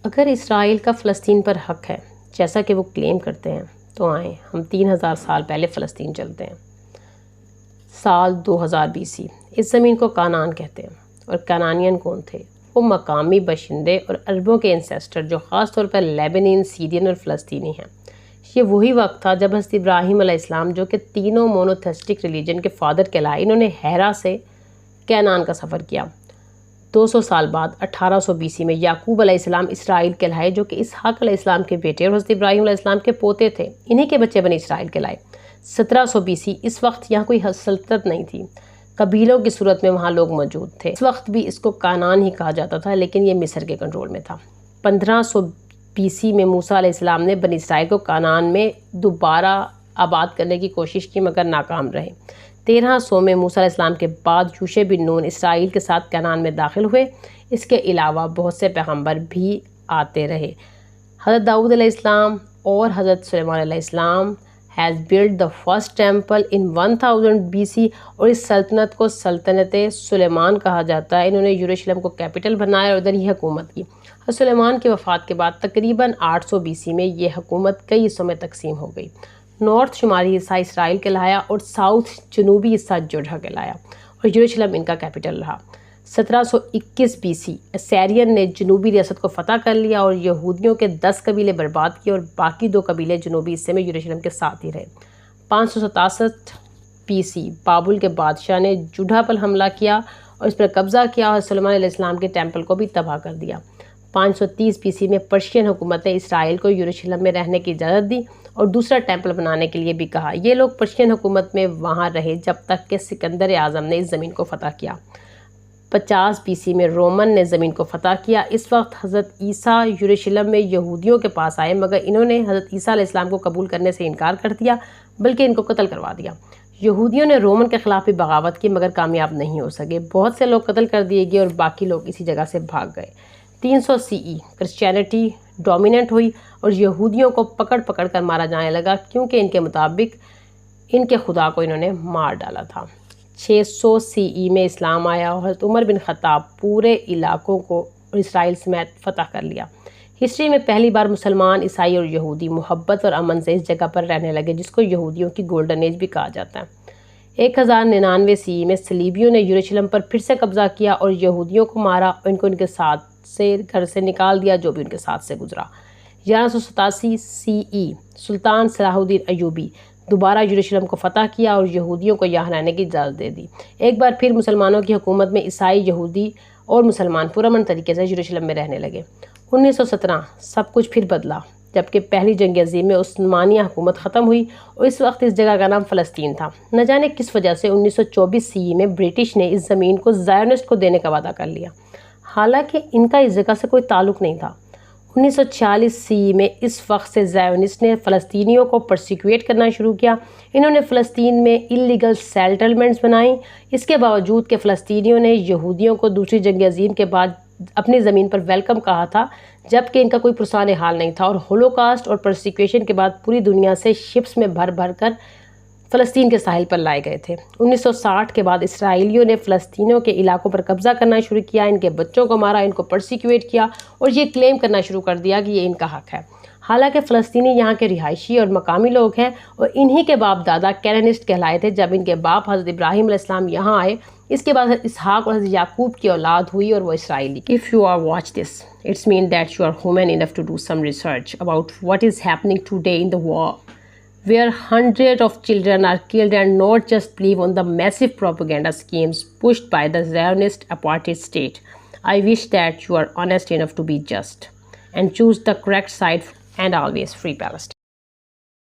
اگر اسرائیل کا فلسطین پر حق ہے جیسا کہ وہ کلیم کرتے ہیں تو آئیں ہم 3000 سال پہلے فلسطین چلتے ہیں۔ سال 2000 BC اس زمین کو کانان کہتے ہیں، اور کانانین کون تھے؟ وہ مقامی باشندے اور عربوں کے انسیسٹر جو خاص طور پر لیبنین، سیرین اور فلسطینی ہیں۔ یہ وہی وقت تھا جب حضرت ابراہیم علیہ السلام جو کہ تینوں مونوتھیسٹک ریلیجن کے فادر کہلائے، انہوں نے ہیرا سے کینان کا سفر کیا۔ 200 سال بعد 1800 BC میں یعقوب علیہ السلام اسرائیل کہلائے جو کہ اسحاق علیہ السلام کے بیٹے اور حضرت ابراہیم علیہ السلام کے پوتے تھے، انہی کے بچے بنی اسرائیل کہلائے۔ 1700 BC اس وقت یہاں کوئی سلطنت نہیں تھی، قبیلوں کی صورت میں وہاں لوگ موجود تھے۔ اس وقت بھی اس کو کانان ہی کہا جاتا تھا، لیکن یہ مصر کے کنٹرول میں تھا۔ 1500 BC میں موسیٰ علیہ السلام نے بنی اسرائیل کو کانان میں دوبارہ آباد کرنے کی کوشش کی مگر ناکام رہے۔ 1300 میں موسیٰ علیہ السلام کے بعد یوشع بن نون اسرائیل کے ساتھ کانان میں داخل ہوئے۔ اس کے علاوہ بہت سے پیغمبر بھی آتے رہے۔ حضرت داؤد علیہ السلام اور حضرت سلیمان علیہ السلام has built the first temple in 1000 BC، اور اس سلطنت کو سلطنت سلیمان کہا جاتا ہے۔ انہوں نے یروشلم کو کیپٹل بنایا اور ادھر ہی حکومت کی۔ حضرت سلیمان کی وفات کے بعد تقریباً 800 BC میں یہ حکومت کئی حصوں میں تقسیم ہو گئی۔ نارتھ شمالی حصہ اسرائیل کہلایا اور ساؤتھ جنوبی حصہ جوڈا کہلایا، اور یروشلم ان کا کیپٹل رہا۔ 1721 BC اسیرین نے جنوبی ریاست کو فتح کر لیا اور یہودیوں کے 10 قبیلے برباد کیے اور باقی 2 قبیلے جنوبی حصے میں یروشلم کے ساتھ ہی رہے۔ 567 BC بابل کے بادشاہ نے جوڈا پر حملہ کیا اور اس پر قبضہ کیا اور سلیمان علیہ السلام کے ٹیمپل کو بھی تباہ کر دیا۔ 530 BC میں پرشین حکومت نے اسرائیل کو یروشلم میں رہنے کی اجازت دی اور دوسرا ٹیمپل بنانے کے لیے بھی کہا۔ یہ لوگ پرشین حکومت میں وہاں رہے جب تک کہ سکندر اعظم نے اس زمین کو فتح کیا۔ 50 BC میں رومن نے زمین کو فتح کیا۔ اس وقت حضرت عیسیٰ یروشلم میں یہودیوں کے پاس آئے مگر انہوں نے حضرت عیسیٰ علیہ السلام کو قبول کرنے سے انکار کر دیا بلکہ ان کو قتل کروا دیا۔ یہودیوں نے رومن کے خلاف بھی بغاوت کی مگر کامیاب نہیں ہو سکے۔ بہت سے لوگ قتل کر دیے گئے اور باقی لوگ اسی جگہ سے بھاگ گئے۔ 300 CE کرسچینٹی ڈومیننٹ ہوئی اور یہودیوں کو پکڑ پکڑ کر مارا جانے لگا کیونکہ ان کے مطابق ان کے خدا کو انہوں نے مار ڈالا تھا۔ 600 CE میں اسلام آیا اور حضرت عمر بن خطاب پورے علاقوں کو اور اسرائیل سمیت فتح کر لیا۔ ہسٹری میں پہلی بار مسلمان، عیسائی اور یہودی محبت اور امن سے اس جگہ پر رہنے لگے جس کو یہودیوں کی گولڈن ایج بھی کہا جاتا ہے۔ 1099 CE میں صلیبیوں نے یروشلم پر پھر سے قبضہ کیا اور یہودیوں کو مارا اور ان کے ساتھ سے گھر سے نکال دیا جو بھی ان کے ساتھ سے گزرا۔ 1187 CE سلطان صلاح الدین ایوبی دوبارہ یروشلم کو فتح کیا اور یہودیوں کو یہاں رہنے کی اجازت دے دی۔ ایک بار پھر مسلمانوں کی حکومت میں عیسائی، یہودی اور مسلمان پرامن طریقے سے یروشلم میں رہنے لگے۔ 1917 سب کچھ پھر بدلا جبکہ پہلی جنگ عظیم میں عثمانیہ حکومت ختم ہوئی اور اس وقت اس جگہ کا نام فلسطین تھا۔ نہ جانے کس وجہ سے 1924 CE میں برٹش نے اس زمین کو زائونسٹ کو دینے کا وعدہ کر لیا، حالانکہ ان کا اس جگہ سے کوئی تعلق نہیں تھا۔ 1946 CE میں اس وقت سے زائونسٹ نے فلسطینیوں کو پرسیکیوٹ کرنا شروع کیا۔ انہوں نے فلسطین میں اللیگل سیٹلمنٹس بنائیں۔ اس کے باوجود کہ فلسطینیوں نے یہودیوں کو دوسری جنگ عظیم کے بعد اپنی زمین پر ویلکم کہا تھا جبکہ ان کا کوئی پرسان حال نہیں تھا، اور ہولوکاسٹ اور پرسیکیوشن کے بعد پوری دنیا سے شپس میں بھر بھر کر فلسطین کے ساحل پر لائے گئے تھے۔ 1960 کے بعد اسرائیلیوں نے فلسطینیوں کے علاقوں پر قبضہ کرنا شروع کیا، ان کے بچوں کو مارا، ان کو پرسیکیوٹ کیا اور یہ کلیم کرنا شروع کر دیا کہ یہ ان کا حق ہے، حالانکہ فلسطینی یہاں کے رہائشی اور مقامی لوگ ہیں اور انہی کے باپ دادا کینانسٹ کہلائے تھے۔ جب ان کے باپ حضرت ابراہیم علیہ السلام یہاں آئے اس کے بعد حضرت اسحاق اور حضرت یعقوب کی اولاد ہوئی اور وہ اسرائیلی۔ If you are watch this, it's mean that you are human enough to do some research about what is happening today in the war, where hundreds of children are killed, and not just believe on the massive propaganda schemes pushed by the Zionist apartheid state. I wish that you are honest enough to be just and choose the correct side and always free Palestine.